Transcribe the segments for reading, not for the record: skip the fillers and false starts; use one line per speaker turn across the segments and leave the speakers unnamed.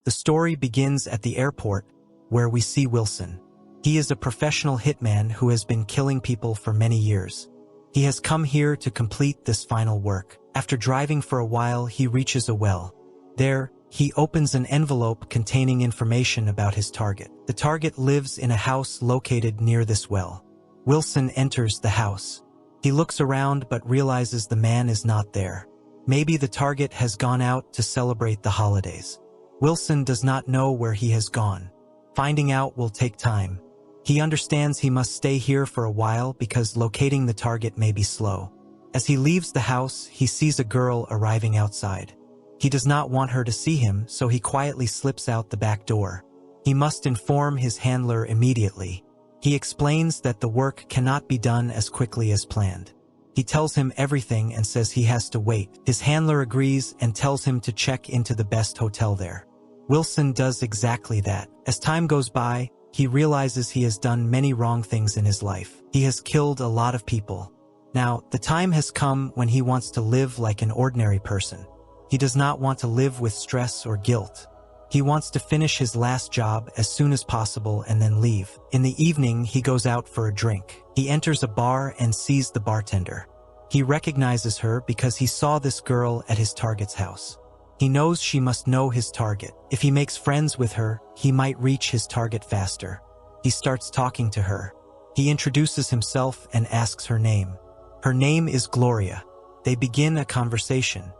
The story begins at the airport, where we see Wilson. He is a professional hitman who has been killing people for many years. He has come here to complete this final work. After driving for a while, he reaches a well. There, he opens an envelope containing information about his target. The target lives in a house located near this well. Wilson enters the house. He looks around but realizes the man is not there. Maybe the target has gone out to celebrate the holidays. Wilson does not know where he has gone. Finding out will take time. He understands he must stay here for a while because locating the target may be slow. As he leaves the house, he sees a girl arriving outside. He does not want her to see him, so he quietly slips out the back door. He must inform his handler immediately. He explains that the work cannot be done as quickly as planned. He tells him everything and says he has to wait. His handler agrees and tells him to check into the best hotel there. Wilson does exactly that. As time goes by, he realizes he has done many wrong things in his life. He has killed a lot of people. Now, the time has come when he wants to live like an ordinary person. He does not want to live with stress or guilt. He wants to finish his last job as soon as possible and then leave. In the evening, he goes out for a drink. He enters a bar and sees the bartender. He recognizes her because he saw this girl at his target's house. He knows she must know his target. If he makes friends with her, he might reach his target faster. He starts talking to her. He introduces himself and asks her name. Her name is Gloria. They begin a conversation.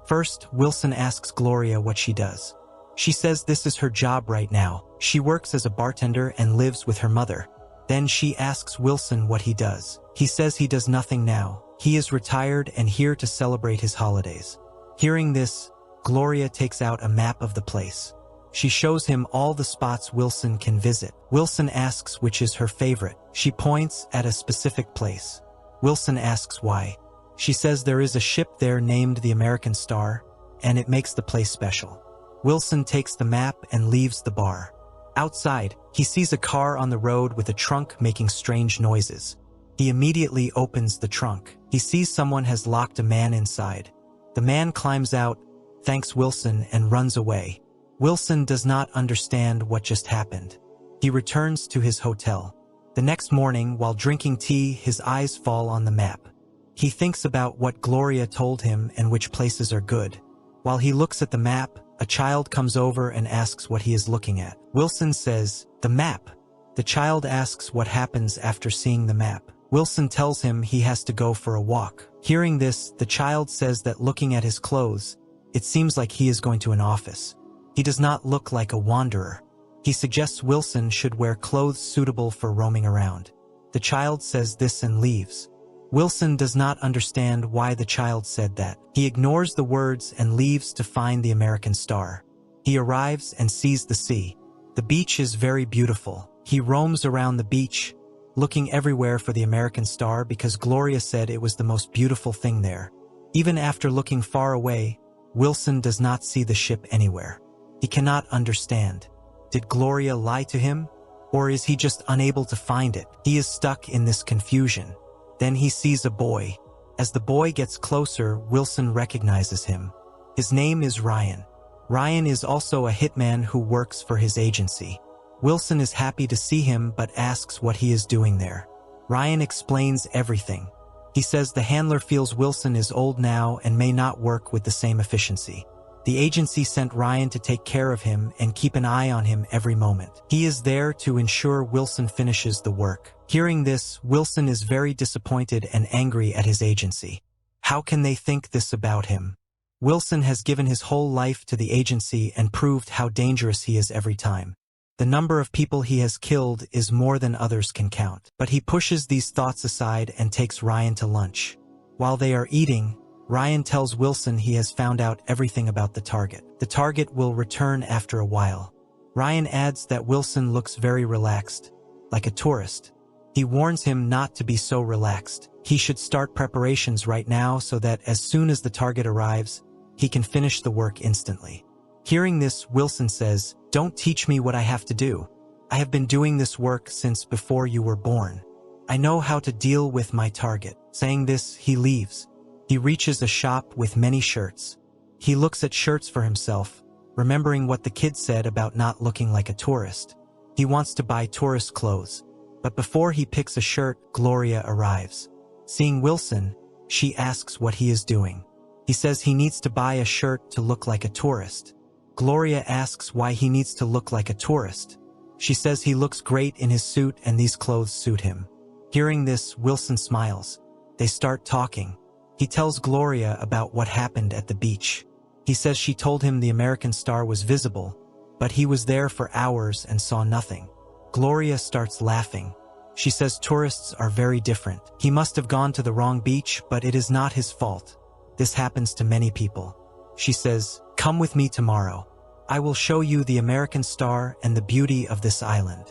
First, Wilson asks Gloria what she does. She says this is her job right now. She works as a bartender and lives with her mother. Then she asks Wilson what he does. He says he does nothing now. He is retired and here to celebrate his holidays. Hearing this, Gloria takes out a map of the place. She shows him all the spots Wilson can visit. Wilson asks which is her favorite. She points at a specific place. Wilson asks why. She says there is a ship there named the American Star, and it makes the place special. Wilson takes the map and leaves the bar. Outside, he sees a car on the road with a trunk making strange noises. He immediately opens the trunk. He sees someone has locked a man inside. The man climbs out, thanks Wilson, and runs away. Wilson does not understand what just happened. He returns to his hotel. The next morning, while drinking tea, his eyes fall on the map. He thinks about what Gloria told him and which places are good. While he looks at the map, a child comes over and asks what he is looking at. Wilson says, "The map." The child asks what happens after seeing the map. Wilson tells him he has to go for a walk. Hearing this, the child says that looking at his clothes, it seems like he is going to an office. He does not look like a wanderer. He suggests Wilson should wear clothes suitable for roaming around. The child says this and leaves. Wilson does not understand why the child said that. He ignores the words and leaves to find the American Star. He arrives and sees the sea. The beach is very beautiful. He roams around the beach, looking everywhere for the American Star because Gloria said it was the most beautiful thing there. Even after looking far away, Wilson does not see the ship anywhere. He cannot understand. Did Gloria lie to him? Or is he just unable to find it? He is stuck in this confusion. Then he sees a boy. As the boy gets closer, Wilson recognizes him. His name is Ryan. Ryan is also a hitman who works for his agency. Wilson is happy to see him but asks what he is doing there. Ryan explains everything. He says the handler feels Wilson is old now and may not work with the same efficiency. The agency sent Ryan to take care of him and keep an eye on him every moment. He is there to ensure Wilson finishes the work. Hearing this, Wilson is very disappointed and angry at his agency. How can they think this about him? Wilson has given his whole life to the agency and proved how dangerous he is every time. The number of people he has killed is more than others can count. But he pushes these thoughts aside and takes Ryan to lunch. While they are eating, Ryan tells Wilson he has found out everything about the target. The target will return after a while. Ryan adds that Wilson looks very relaxed, like a tourist. He warns him not to be so relaxed. He should start preparations right now so that as soon as the target arrives, he can finish the work instantly. Hearing this, Wilson says, "Don't teach me what I have to do. I have been doing this work since before you were born. I know how to deal with my target." Saying this, he leaves. He reaches a shop with many shirts. He looks at shirts for himself, remembering what the kid said about not looking like a tourist. He wants to buy tourist clothes. But before he picks a shirt, Gloria arrives. Seeing Wilson, she asks what he is doing. He says he needs to buy a shirt to look like a tourist. Gloria asks why he needs to look like a tourist. She says he looks great in his suit and these clothes suit him. Hearing this, Wilson smiles. They start talking. He tells Gloria about what happened at the beach. He says she told him the American star was visible, but he was there for hours and saw nothing. Gloria starts laughing. She says tourists are very different. He must have gone to the wrong beach, but it is not his fault. This happens to many people. She says, "Come with me tomorrow. I will show you the American star and the beauty of this island."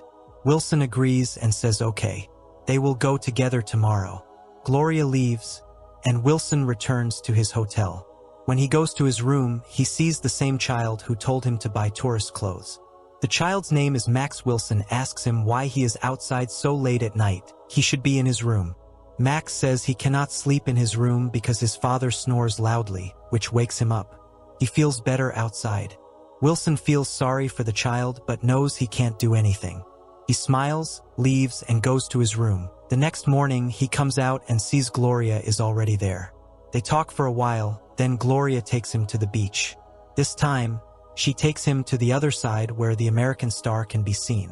Wilson agrees and says okay. They will go together tomorrow. Gloria leaves, and Wilson returns to his hotel. When he goes to his room, he sees the same child who told him to buy tourist clothes. The child's name is Max. Wilson asks him why he is outside so late at night. He should be in his room. Max says he cannot sleep in his room because his father snores loudly, which wakes him up. He feels better outside. Wilson feels sorry for the child but knows he can't do anything. He smiles, leaves, and goes to his room. The next morning, he comes out and sees Gloria is already there. They talk for a while, then Gloria takes him to the beach. This time, she takes him to the other side where the American star can be seen.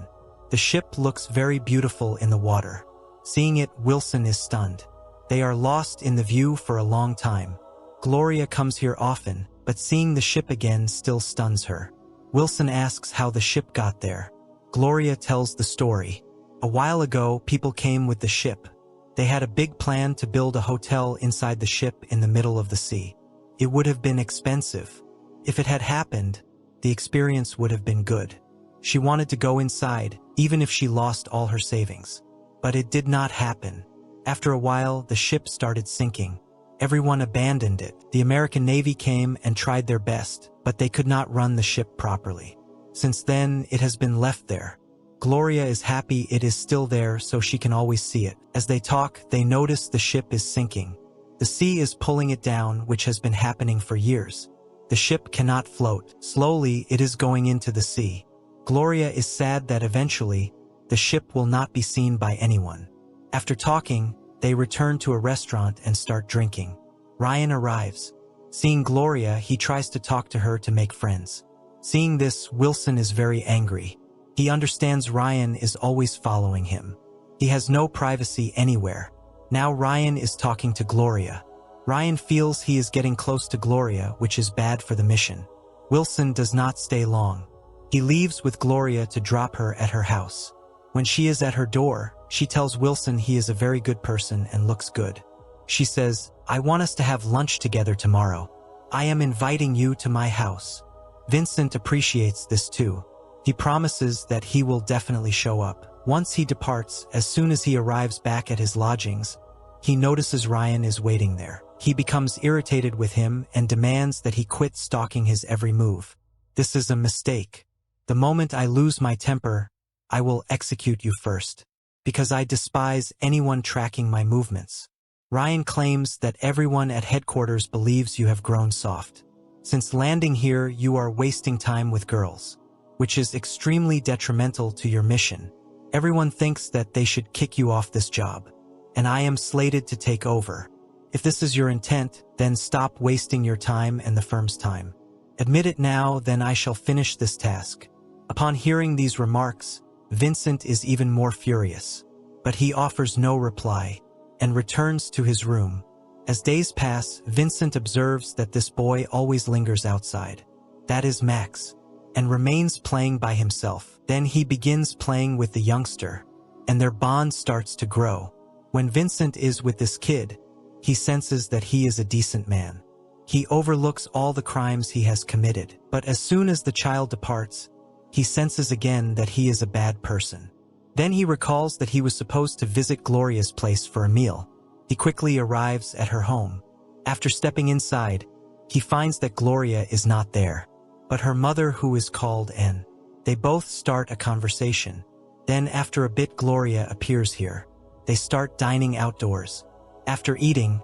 The ship looks very beautiful in the water. Seeing it, Wilson is stunned. They are lost in the view for a long time. Gloria comes here often, but seeing the ship again still stuns her. Wilson asks how the ship got there. Gloria tells the story. A while ago, people came with the ship. They had a big plan to build a hotel inside the ship in the middle of the sea. It would have been expensive. If it had happened, the experience would have been good. She wanted to go inside, even if she lost all her savings. But it did not happen. After a while, the ship started sinking. Everyone abandoned it. The American Navy came and tried their best, but they could not run the ship properly. Since then, it has been left there. Gloria is happy it is still there so she can always see it. As they talk, they notice the ship is sinking. The sea is pulling it down, which has been happening for years. The ship cannot float. Slowly, it is going into the sea. Gloria is sad that eventually, the ship will not be seen by anyone. After talking, they return to a restaurant and start drinking. Ryan arrives. Seeing Gloria, he tries to talk to her to make friends. Seeing this, Wilson is very angry. He understands Ryan is always following him. He has no privacy anywhere. Now Ryan is talking to Gloria. Ryan feels he is getting close to Gloria, which is bad for the mission. Wilson does not stay long. He leaves with Gloria to drop her at her house. When she is at her door, she tells Wilson he is a very good person and looks good. She says, "I want us to have lunch together tomorrow. I am inviting you to my house." Vincent appreciates this too. He promises that he will definitely show up. Once he departs, as soon as he arrives back at his lodgings, he notices Ryan is waiting there. He becomes irritated with him and demands that he quit stalking his every move. This is a mistake. The moment I lose my temper, I will execute you first, because I despise anyone tracking my movements. Ryan claims that everyone at headquarters believes you have grown soft. Since landing here, you are wasting time with girls, which is extremely detrimental to your mission. Everyone thinks that they should kick you off this job, and I am slated to take over. If this is your intent, then stop wasting your time and the firm's time. Admit it now, then I shall finish this task. Upon hearing these remarks, Vincent is even more furious, but he offers no reply and returns to his room. As days pass, Vincent observes that this boy always lingers outside. That is Max, and remains playing by himself. Then he begins playing with the youngster, and their bond starts to grow. When Vincent is with this kid, he senses that he is a decent man. He overlooks all the crimes he has committed, but as soon as the child departs, he senses again that he is a bad person. Then he recalls that he was supposed to visit Gloria's place for a meal. He quickly arrives at her home. After stepping inside, he finds that Gloria is not there, but her mother, who is called N. They both start a conversation. Then after a bit, Gloria appears here. They start dining outdoors. After eating,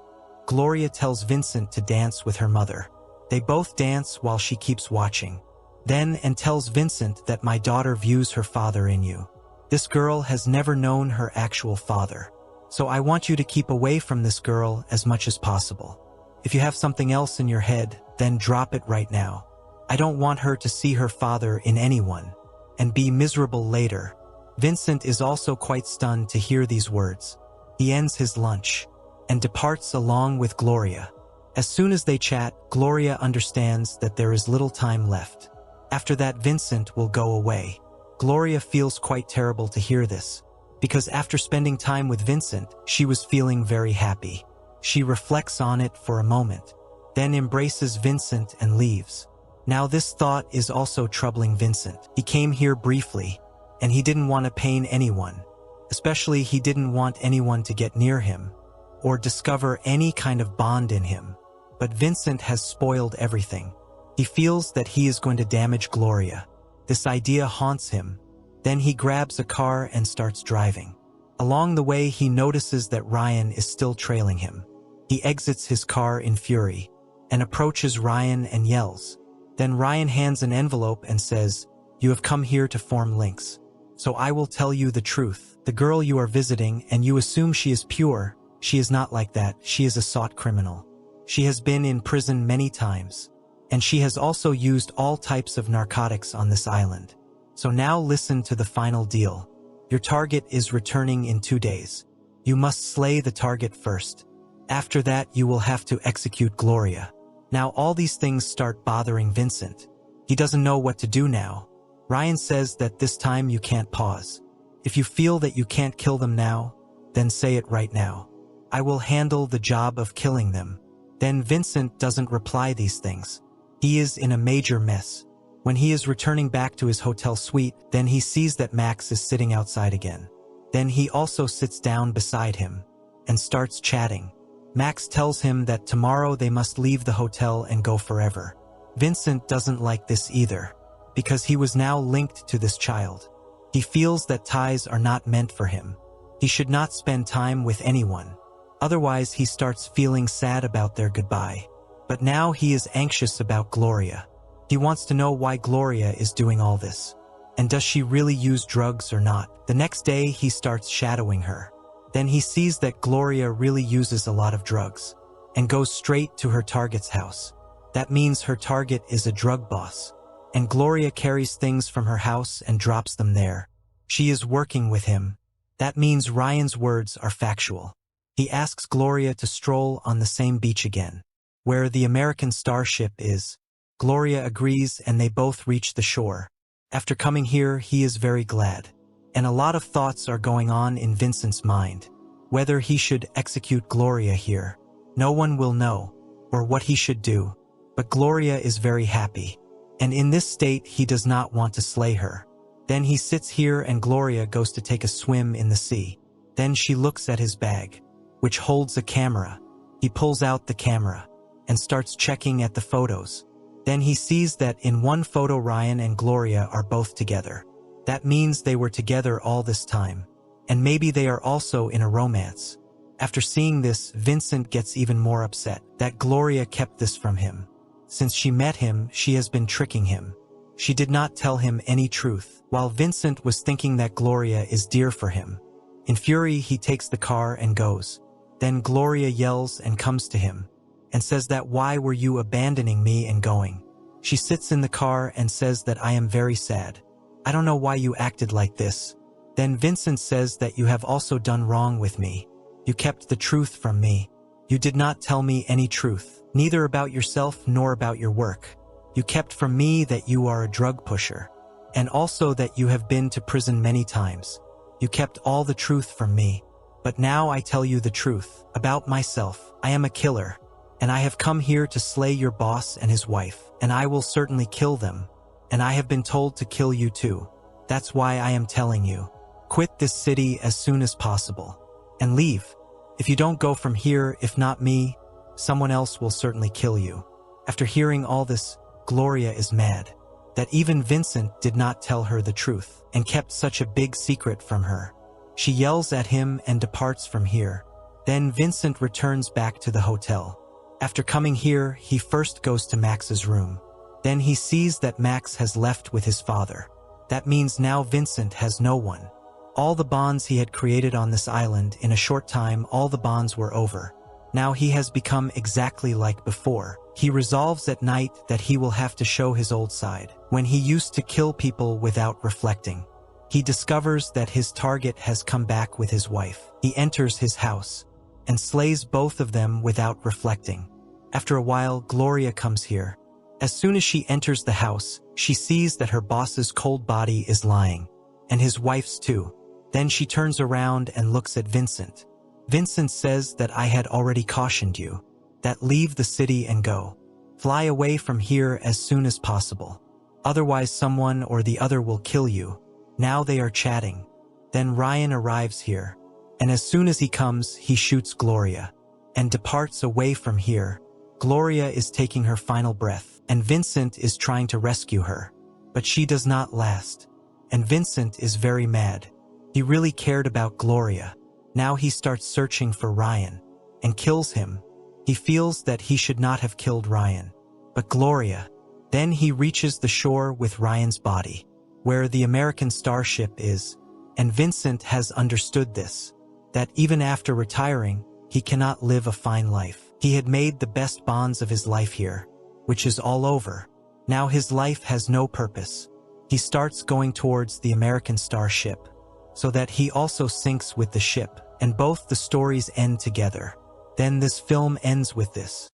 Gloria tells Vincent to dance with her mother. They both dance while she keeps watching. Then and tells Vincent that my daughter views her father in you. This girl has never known her actual father. So I want you to keep away from this girl as much as possible. If you have something else in your head, then drop it right now. I don't want her to see her father in anyone and be miserable later. Vincent is also quite stunned to hear these words. He ends his lunch and departs along with Gloria. As soon as they chat, Gloria understands that there is little time left. After that, Vincent will go away. Gloria feels quite terrible to hear this, because after spending time with Vincent, she was feeling very happy. She reflects on it for a moment, then embraces Vincent and leaves. Now this thought is also troubling Vincent. He came here briefly, and he didn't want to pain anyone. Especially he didn't want anyone to get near him, or discover any kind of bond in him. But Vincent has spoiled everything. He feels that he is going to damage Gloria. This idea haunts him. Then he grabs a car and starts driving. Along the way, he notices that Ryan is still trailing him. He exits his car in fury and approaches Ryan and yells. Then Ryan hands an envelope and says, "You have come here to form links. So I will tell you the truth. The girl you are visiting and you assume she is pure, she is not like that. She is a sought criminal. She has been in prison many times. And she has also used all types of narcotics on this island. So now listen to the final deal. Your target is returning in 2 days. You must slay the target first. After that, you will have to execute Gloria." Now all these things start bothering Vincent. He doesn't know what to do now. Ryan says that this time you can't pause. If you feel that you can't kill them now, then say it right now. I will handle the job of killing them. Then Vincent doesn't reply these things. He is in a major mess. When he is returning back to his hotel suite, then he sees that Max is sitting outside again. Then he also sits down beside him and starts chatting. Max tells him that tomorrow they must leave the hotel and go forever. Vincent doesn't like this either, because he was now linked to this child. He feels that ties are not meant for him. He should not spend time with anyone. Otherwise, he starts feeling sad about their goodbye. But now he is anxious about Gloria. He wants to know why Gloria is doing all this. And does she really use drugs or not? The next day, he starts shadowing her. Then he sees that Gloria really uses a lot of drugs and goes straight to her target's house. That means her target is a drug boss. And Gloria carries things from her house and drops them there. She is working with him. That means Ryan's words are factual. He asks Gloria to stroll on the same beach again, where the American starship is. Gloria agrees and they both reach the shore. After coming here, he is very glad. And a lot of thoughts are going on in Vincent's mind. Whether he should execute Gloria here. No one will know, or what he should do. But Gloria is very happy. And in this state, he does not want to slay her. Then he sits here and Gloria goes to take a swim in the sea. Then she looks at his bag, which holds a camera. He pulls out the camera and starts checking at the photos. Then he sees that in one photo Ryan and Gloria are both together. That means they were together all this time. And maybe they are also in a romance. After seeing this, Vincent gets even more upset that Gloria kept this from him. Since she met him, she has been tricking him. She did not tell him any truth, while Vincent was thinking that Gloria is dear for him. In fury, he takes the car and goes. Then Gloria yells and comes to him and says that, "Why were you abandoning me and going?" She sits in the car and says that, "I am very sad. I don't know why you acted like this." Then Vincent says that, "You have also done wrong with me. You kept the truth from me. You did not tell me any truth, neither about yourself nor about your work. You kept from me that you are a drug pusher, and also that you have been to prison many times. You kept all the truth from me. But now I tell you the truth about myself. I am a killer, and I have come here to slay your boss and his wife, and I will certainly kill them. And I have been told to kill you too. That's why I am telling you. Quit this city as soon as possible. And leave. If you don't go from here, if not me, someone else will certainly kill you." After hearing all this, Gloria is mad that even Vincent did not tell her the truth and kept such a big secret from her. She yells at him and departs from here. Then Vincent returns back to the hotel. After coming here, he first goes to Max's room. Then he sees that Max has left with his father. That means now Vincent has no one. All the bonds he had created on this island, in a short time all the bonds were over. Now he has become exactly like before. He resolves at night that he will have to show his old side, when he used to kill people without reflecting. He discovers that his target has come back with his wife. He enters his house and slays both of them without reflecting. After a while, Gloria comes here. As soon as she enters the house, she sees that her boss's cold body is lying, and his wife's too. Then she turns around and looks at Vincent. Vincent says that I had already cautioned you, that leave the city and go. Fly away from here as soon as possible. Otherwise someone or the other will kill you. Now they are chatting. Then Ryan arrives here, and as soon as he comes, he shoots Gloria and departs away from here. Gloria is taking her final breath, and Vincent is trying to rescue her. But she does not last, and Vincent is very mad. He really cared about Gloria. Now he starts searching for Ryan and kills him. He feels that he should not have killed Ryan, but Gloria. Then he reaches the shore with Ryan's body, where the American starship is, and Vincent has understood this, that even after retiring, he cannot live a fine life. He had made the best bonds of his life here, which is all over. Now his life has no purpose. He starts going towards the American starship, so that he also sinks with the ship, and both the stories end together. Then this film ends with this.